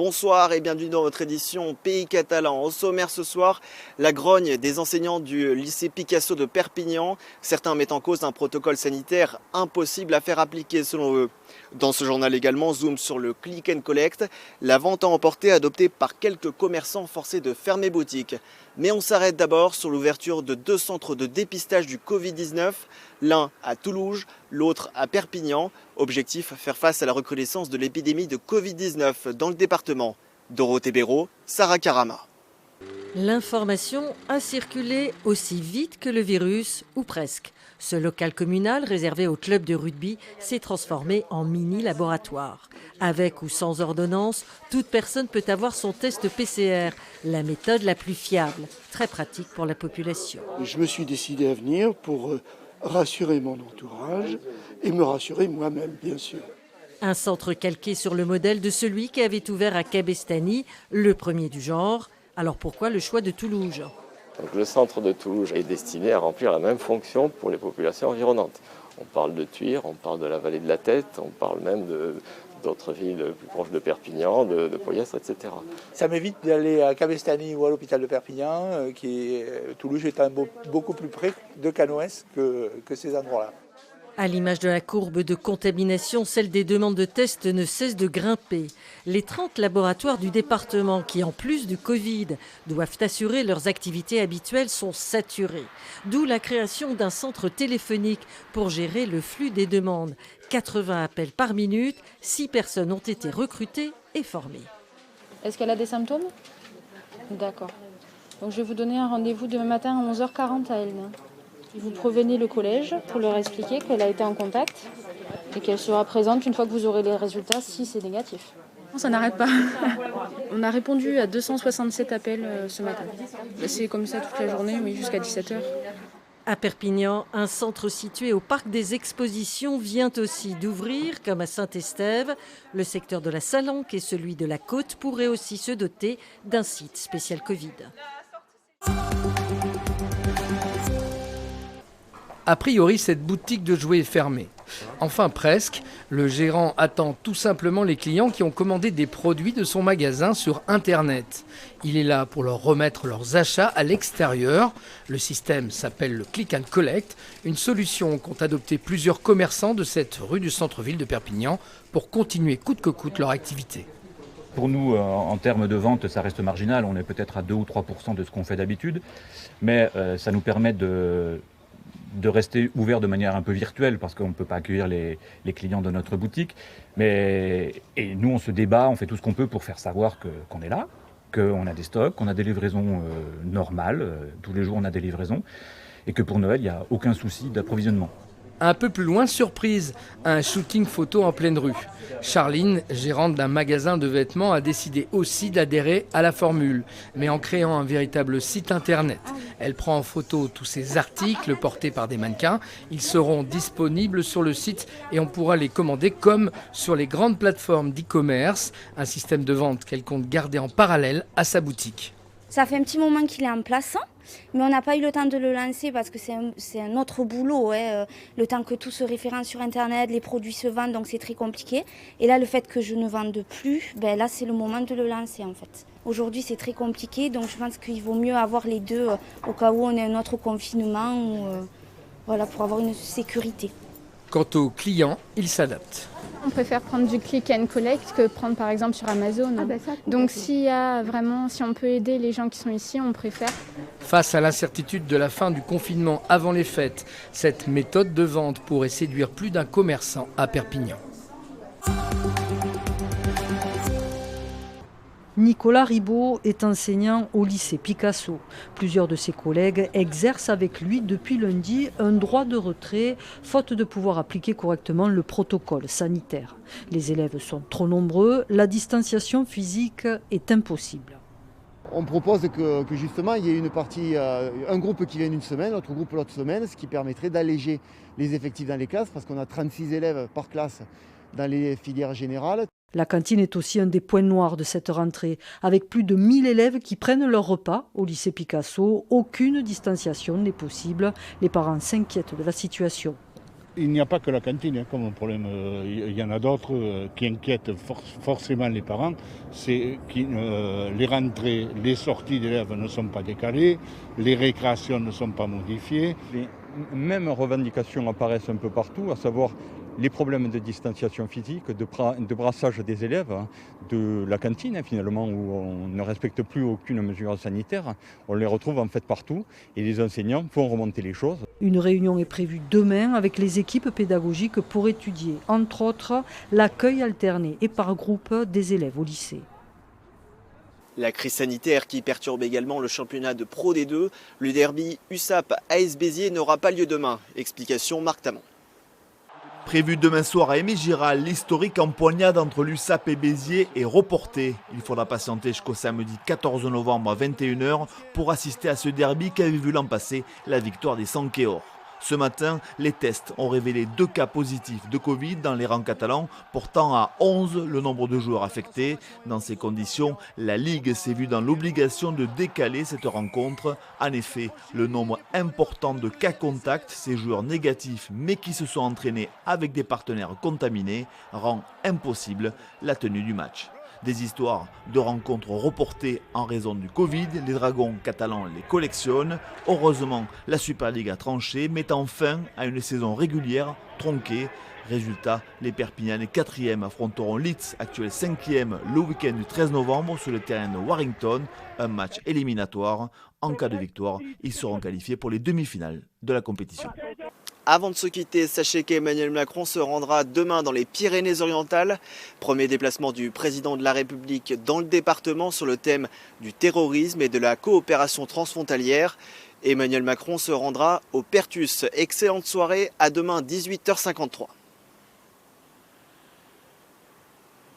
Bonsoir et bienvenue dans votre édition Pays Catalan. Au sommaire ce soir, la grogne des enseignants du lycée Picasso de Perpignan. Certains mettent en cause un protocole sanitaire impossible à faire appliquer selon eux. Dans ce journal également, zoom sur le click and collect, la vente à emporter adoptée par quelques commerçants forcés de fermer boutique. Mais on s'arrête d'abord sur l'ouverture de 2 centres de dépistage du Covid-19, l'un à Toulouse, l'autre à Perpignan. Objectif, faire face à la recrudescence de l'épidémie de Covid-19 dans le département. Dorothée Béraud, Sarah Karama. L'information a circulé aussi vite que le virus, ou presque. Ce local communal réservé au club de rugby s'est transformé en mini-laboratoire. Avec ou sans ordonnance, toute personne peut avoir son test PCR, la méthode la plus fiable, très pratique pour la population. Je me suis décidé à venir pour rassurer mon entourage et me rassurer moi-même, bien sûr. Un centre calqué sur le modèle de celui qui avait ouvert à Cabestany, le premier du genre. Alors pourquoi le choix de Toulouse ? Donc le centre de Toulouse est destiné à remplir la même fonction pour les populations environnantes. On parle de Tuire, on parle de la vallée de la Tête, on parle même d'autres villes plus proches de Perpignan, de Poyestre, etc. Ça m'évite d'aller à Cabestany ou à l'hôpital de Perpignan, Toulouse est beaucoup plus près de Canoës que ces endroits-là. À l'image de la courbe de contamination, celle des demandes de tests ne cesse de grimper. Les 30 laboratoires du département qui, en plus du Covid, doivent assurer leurs activités habituelles sont saturés. D'où la création d'un centre téléphonique pour gérer le flux des demandes. 80 appels par minute, 6 personnes ont été recrutées et formées. Est-ce qu'elle a des symptômes ? D'accord. Donc je vais vous donner un rendez-vous demain matin à 11h40 à Elne. Vous prévenez le collège pour leur expliquer qu'elle a été en contact et qu'elle sera présente une fois que vous aurez les résultats si c'est négatif. Ça n'arrête pas. On a répondu à 267 appels ce matin. C'est comme ça toute la journée, oui, jusqu'à 17h. À Perpignan, un centre situé au parc des expositions vient aussi d'ouvrir, comme à Saint-Estève. Le secteur de la Salanque et celui de la Côte pourraient aussi se doter d'un site spécial Covid. A priori, cette boutique de jouets est fermée. Enfin presque, le gérant attend tout simplement les clients qui ont commandé des produits de son magasin sur Internet. Il est là pour leur remettre leurs achats à l'extérieur. Le système s'appelle le Click and Collect, une solution qu'ont adopté plusieurs commerçants de cette rue du centre-ville de Perpignan pour continuer coûte que coûte leur activité. Pour nous, en termes de vente, ça reste marginal. On est peut-être à 2 ou 3% de ce qu'on fait d'habitude. Mais ça nous permet de rester ouvert de manière un peu virtuelle parce qu'on ne peut pas accueillir les clients de notre boutique. Et nous, on se débat, on fait tout ce qu'on peut pour faire savoir qu'on est là, qu'on a des stocks, qu'on a des livraisons normales. Tous les jours, on a des livraisons. Et que pour Noël, il n'y a aucun souci d'approvisionnement. Un peu plus loin, surprise, un shooting photo en pleine rue. Charline, gérante d'un magasin de vêtements, a décidé aussi d'adhérer à la formule, mais en créant un véritable site internet. Elle prend en photo tous ces articles portés par des mannequins. Ils seront disponibles sur le site et on pourra les commander comme sur les grandes plateformes d'e-commerce, un système de vente qu'elle compte garder en parallèle à sa boutique. Ça fait un petit moment qu'il est en place, mais on n'a pas eu le temps de le lancer parce que c'est un autre boulot. Le temps que tout se référence sur Internet, les produits se vendent, donc c'est très compliqué. Et là, le fait que je ne vende plus, là, c'est le moment de le lancer en fait. Aujourd'hui, c'est très compliqué, donc je pense qu'il vaut mieux avoir les deux au cas où on a un autre confinement pour avoir une sécurité. Quant aux clients, ils s'adaptent. On préfère prendre du click and collect que prendre par exemple sur Amazon. Donc si on peut aider les gens qui sont ici, on préfère. Face à l'incertitude de la fin du confinement avant les fêtes, cette méthode de vente pourrait séduire plus d'un commerçant à Perpignan. Nicolas Ribaud est enseignant au lycée Picasso. Plusieurs de ses collègues exercent avec lui depuis lundi un droit de retrait, faute de pouvoir appliquer correctement le protocole sanitaire. Les élèves sont trop nombreux, la distanciation physique est impossible. On propose que justement il y ait une partie, un groupe qui vienne une semaine, l'autre groupe l'autre semaine, ce qui permettrait d'alléger les effectifs dans les classes, parce qu'on a 36 élèves par classe dans les filières générales. La cantine est aussi un des points noirs de cette rentrée. Avec plus de 1000 élèves qui prennent leur repas au lycée Picasso, aucune distanciation n'est possible. Les parents s'inquiètent de la situation. Il n'y a pas que la cantine comme problème. Il y en a d'autres qui inquiètent forcément les parents. C'est que les rentrées, les sorties d'élèves ne sont pas décalées, les récréations ne sont pas modifiées. Les mêmes revendications apparaissent un peu partout, à savoir les problèmes de distanciation physique, de brassage des élèves, de la cantine finalement, où on ne respecte plus aucune mesure sanitaire. On les retrouve en fait partout et les enseignants font remonter les choses. Une réunion est prévue demain avec les équipes pédagogiques pour étudier, entre autres, l'accueil alterné et par groupe des élèves au lycée. La crise sanitaire qui perturbe également le championnat de Pro D2, le derby USAP-AS Béziers n'aura pas lieu demain. Explication Marc Tamon. Prévu demain soir à Aimé-Giral, l'historique empoignade entre l'USAP et Béziers est reporté. Il faudra patienter jusqu'au samedi 14 novembre à 21 h pour assister à ce derby qui avait vu l'an passé la victoire des Sankéors. Ce matin, les tests ont révélé 2 cas positifs de Covid dans les rangs catalans, portant à 11 le nombre de joueurs affectés. Dans ces conditions, la Ligue s'est vue dans l'obligation de décaler cette rencontre. En effet, le nombre important de cas contacts, ces joueurs négatifs mais qui se sont entraînés avec des partenaires contaminés, rend impossible la tenue du match. Des histoires de rencontres reportées en raison du Covid, les Dragons catalans les collectionnent. Heureusement, la Super League a tranché, mettant fin à une saison régulière tronquée. Résultat, les Perpignanais 4e affronteront Leeds, actuel 5e, le week-end du 13 novembre sur le terrain de Warrington. Un match éliminatoire. En cas de victoire, ils seront qualifiés pour les demi-finales de la compétition. Avant de se quitter, sachez qu'Emmanuel Macron se rendra demain dans les Pyrénées-Orientales. Premier déplacement du président de la République dans le département sur le thème du terrorisme et de la coopération transfrontalière. Emmanuel Macron se rendra au Pertus. Excellente soirée, à demain 18h53.